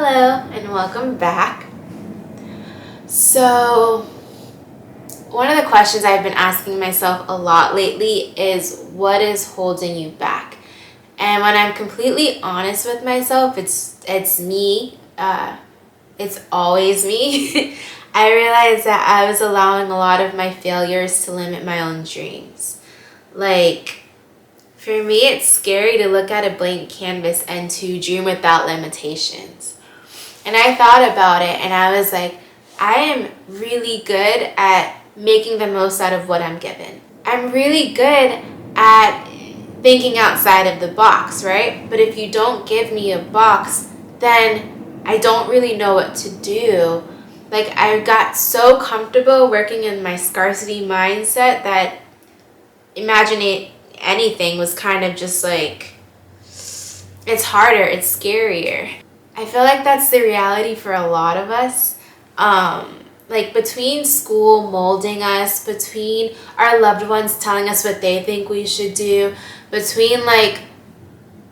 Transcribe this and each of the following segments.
Hello and welcome back. So, one of the questions I've been asking myself a lot lately is what is holding you back? And when I'm completely honest with myself, it's me. It's always me. I realized that I was allowing a lot of my failures to limit my own dreams. For me, it's scary to look at a blank canvas and to dream without limitations. And I thought about it and I was like, I am really good at making the most out of what I'm given. I'm really good at thinking outside of the box, right? But if you don't give me a box, then I don't really know what to do. I got so comfortable working in my scarcity mindset that imagining anything was kind of just it's harder, it's scarier. I feel like that's the reality for a lot of us. Between school molding us, between our loved ones telling us what they think we should do, between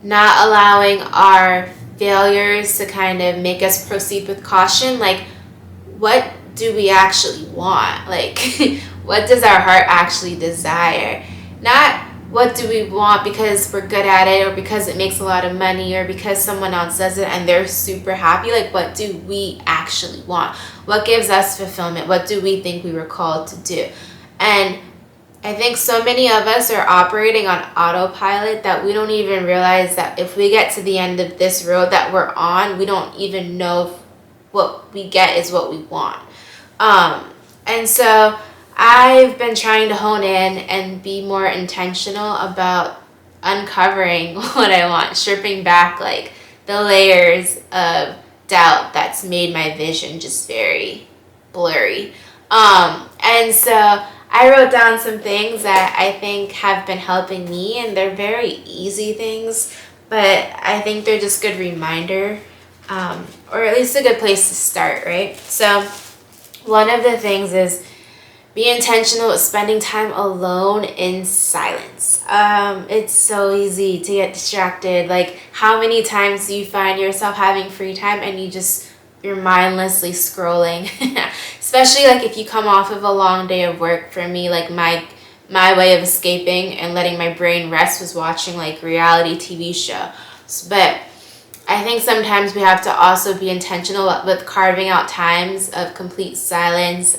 not allowing our failures to kind of make us proceed with caution, what do we actually want? What does our heart actually desire? Not what do we want because we're good at it or because it makes a lot of money or because someone else does it and they're super happy. What do we actually want? What gives us fulfillment? What do we think we were called to do? And I think so many of us are operating on autopilot that we don't even realize that if we get to the end of this road that we're on, we don't even know if what we get is what we want. And so I've been trying to hone in and be more intentional about uncovering what I want, stripping back the layers of doubt that's made my vision just very blurry. And so I wrote down some things that I think have been helping me, and they're very easy things, but I think they're just good reminder, or at least a good place to start, right? So one of the things is be intentional with spending time alone in silence. It's so easy to get distracted. How many times do you find yourself having free time and you're mindlessly scrolling? Especially if you come off of a long day of work. For me, my way of escaping and letting my brain rest was watching reality TV shows. But I think sometimes we have to also be intentional with carving out times of complete silence,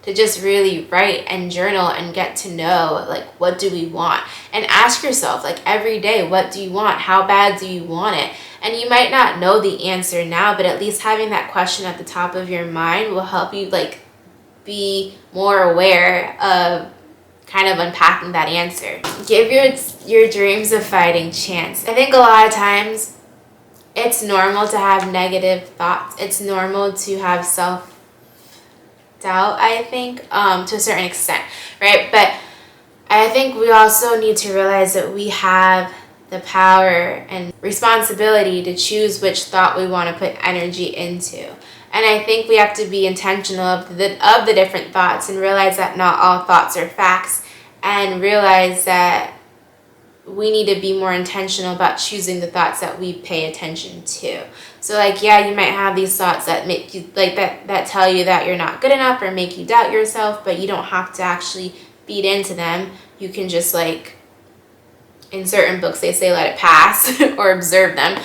to just really write and journal and get to know what do we want, and ask yourself every day, what do you want? How bad do you want it? And you might not know the answer now, but at least having that question at the top of your mind will help you be more aware of kind of unpacking that answer. Give your dreams a fighting chance. I think a lot of times it's normal to have negative thoughts. It's normal to have self-doubt, I think, to a certain extent, right? But I think we also need to realize that we have the power and responsibility to choose which thought we want to put energy into. And I think we have to be intentional of the different thoughts and realize that not all thoughts are facts, and realize that we need to be more intentional about choosing the thoughts that we pay attention to. So you might have these thoughts that make you that tell you that you're not good enough or make you doubt yourself, but you don't have to actually feed into them. You can just in certain books they say let it pass or observe them.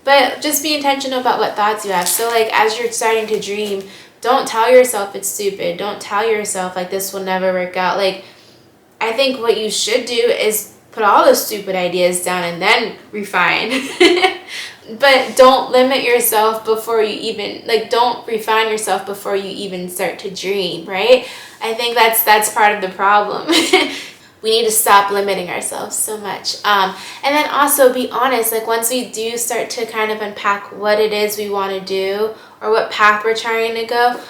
But just be intentional about what thoughts you have. So as you're starting to dream, don't tell yourself it's stupid. Don't tell yourself this will never work out. I think what you should do is put all the stupid ideas down and then refine. But don't limit yourself before you even, don't refine yourself before you even start to dream, right? I think that's part of the problem. We need to stop limiting ourselves so much. And then also be honest, once we do start to kind of unpack what it is we want to do or what path we're trying to go,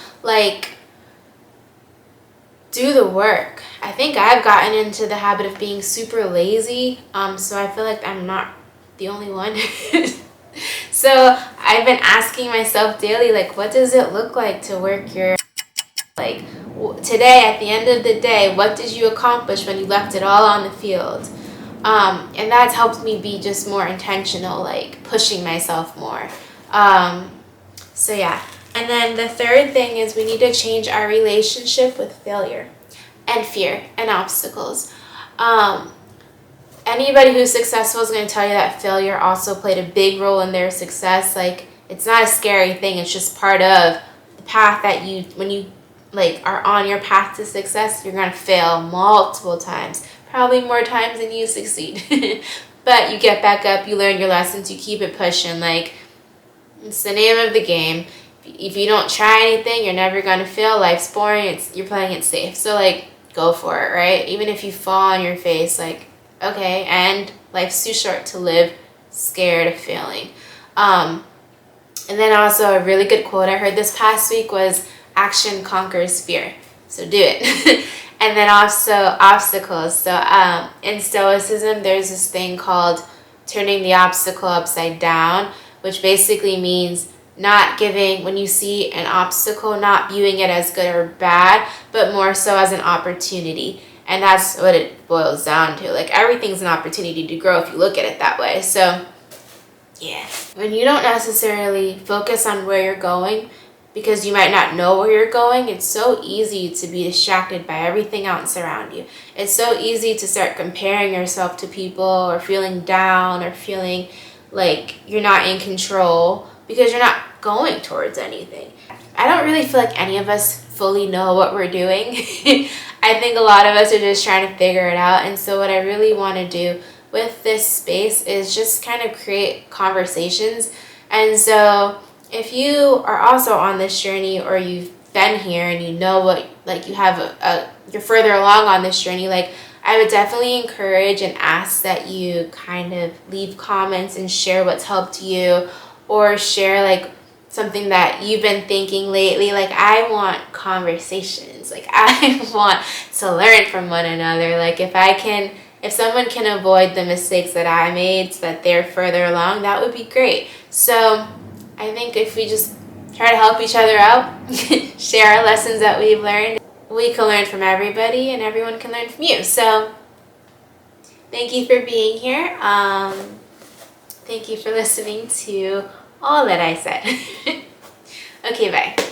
do the work. I think I've gotten into the habit of being super lazy, so I feel I'm not the only one. So I've been asking myself daily, what does it look like to work your today, at the end of the day, what did you accomplish when you left it all on the field? And that's helped me be just more intentional, pushing myself more. So yeah. And then the third thing is we need to change our relationship with failure and fear and obstacles. Anybody who's successful is going to tell you that failure also played a big role in their success. Like, it's not a scary thing. It's just part of the path that when you like are on your path to success, you're going to fail multiple times, probably more times than you succeed. But you get back up, you learn your lessons, you keep it pushing. Like, it's the name of the game. If you don't try anything, you're never going to fail. Life's boring. You're playing it safe. So, like, go for it, right? Even if you fall on your face, like, okay, and life's too short to live scared of failing. And then also a really good quote I heard this past week was, action conquers fear. So do it. And then also obstacles. So in Stoicism, there's this thing called turning the obstacle upside down, which basically means not giving, when you see an obstacle, not viewing it as good or bad, but more so as an opportunity. And that's what it boils down to. Like, everything's an opportunity to grow if you look at it that way. So, yeah. When you don't necessarily focus on where you're going, because you might not know where you're going, it's so easy to be distracted by everything else around you. It's so easy to start comparing yourself to people, or feeling down, or feeling like you're not in control because you're not going towards anything. I don't really feel like any of us fully know what we're doing. I think a lot of us are just trying to figure it out. And so what I really want to do with this space is just kind of create conversations. And so if you are also on this journey, or you've been here and you know what, like, you have you're further along on this journey, like, I would definitely encourage and ask that you kind of leave comments and share what's helped you, or share like something that you've been thinking lately. Like, I want conversations. Like, I want to learn from one another. Like, if someone can avoid the mistakes that I made so that they're further along, that would be great. So I think if we just try to help each other out, share our lessons that we've learned, we can learn from everybody and everyone can learn from you. So thank you for being here. Thank you for listening to all that I said. Okay, bye.